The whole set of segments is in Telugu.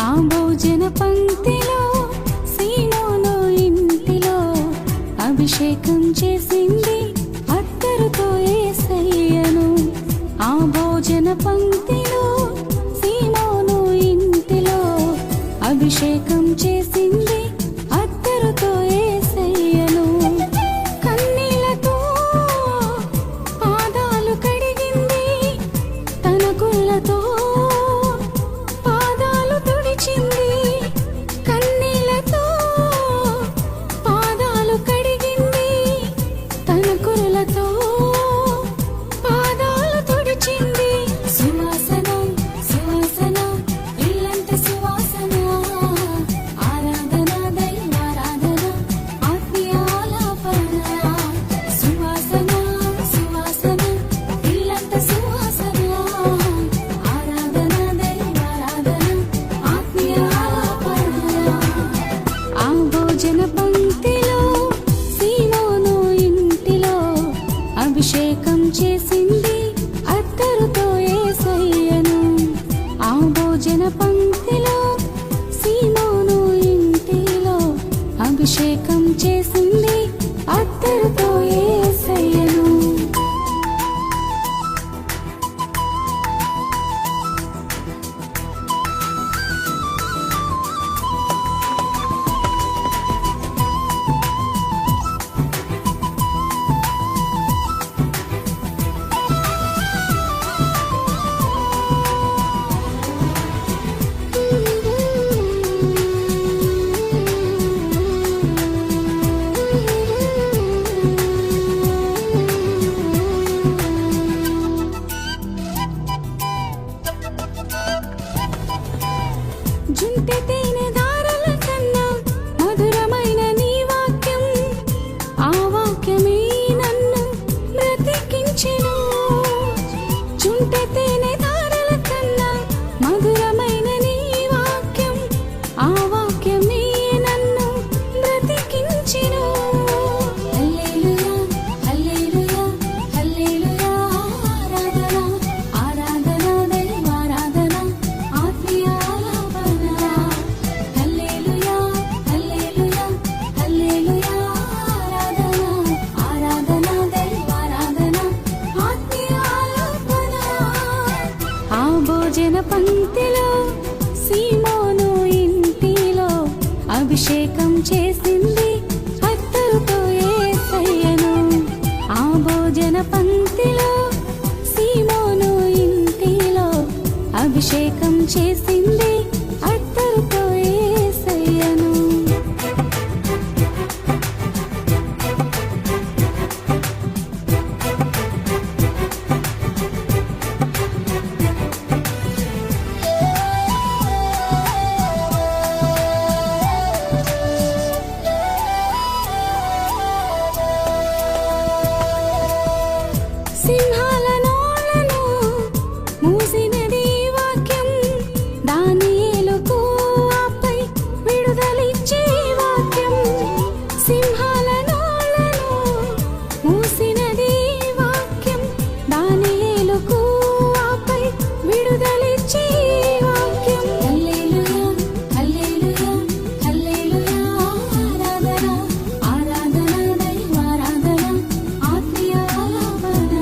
ఆ భోజన పంక్తిలో సీమోను ఇంటిలో అభిషేకం చేసింది అత్తరుతో యేసయ్యను. ఆ భోజన పంక్తిలో సీమోను ఇంటిలో అభిషేకం చేసింది అత్తరుతో యేసయ్యను. కన్నీళ్లతో పాదాలు కడిగింది, తన కుళ్ళతో పాదాలు తుడిచింది. కన్నీళ్లతో పాదాలు కడిగింది, తన కుళ్ళతో పాదాలు తుడిచింది. సువాసన సువాసన ఇల్లంత సువాసన, ఆరాధన దైవారాధన ఆత్మీయ ఆలాపన. సువాసన సువాసన ఇల్లంత సువాసన, ఆరాధన దైవారాధన ఆత్మీయ ఆలాపన. ఆ భోజన పంక్తిలో సీమోను ఇంటిలో అభిషేకం చేసింది అత్తరుతో యేసయ్యను. ఆ భోజన పంక్తిలో సీమోను ఇంటిలో అభిషేకం చేసింది అత్తరుతో యేసయ్యను. జుంటె తేనె దారల కన్నా మధురమైన నీ వాక్యం, ఆ వాక్యమే నన్ను బ్రతికించెను. జుంటె తేనె దారల కన్నా మధురమైన నీ వాక్యం, ఆ వాక్యమే నన్ను బ్రతికించెను. హల్లెలూయా హల్లెలూయా హల్లెలూయా, ఆరాధన ఆరాధన దైవారాధన ఆత్మీయ ఆలాపన. హల్లెలూయా హల్లెలూయా హల్లెలూయా, ఆరాధన ఆరాధన దైవారాధన ఆత్మీయ ఆలాపన. ఆ భోజన పంక్తిలో సీమోను ఇంటిలో అభిషేకం చేసింది అత్తరుతో యేసయ్యను. ఆ భోజన పంక్తిలో సీమోను ఇంటిలో అభిషేకం చేసింది అత్తరుతో యేసయ్యను. సింహాల నోళ్లను మూసినది వాక్యం, దానియేలుకు ఆపై విడుదలిచ్చే వాక్యం. సింహాల నోళ్లను మూసినది వాక్యం, దానియేలుకు ఆపై విడుదలిచ్చే వాక్యం. హల్లెలూయా హల్లెలూయా హల్లెలూయా, ఆరాధన ఆరాధన దైవారాధన ఆత్మీయ ఆలాపన.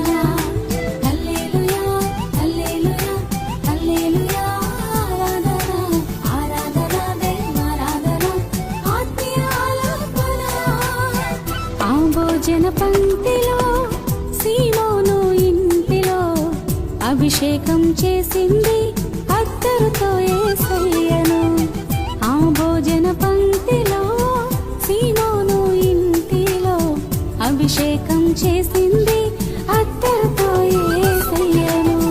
హల్లెలూయా హల్లెలూయా హల్లెలూయా, ఆరాధన ఆరాధన దైవారాధన ఆత్మీయ ఆలాపన. ఆ భోజన పంక్తిలో సీమోను ఇంటిలో అభిషేకం చేసింది అత్తరుతో యేసయ్యను. ఆ భోజన పంక్తిలో సీమోను ఇంటిలో అభిషేకం చేసింది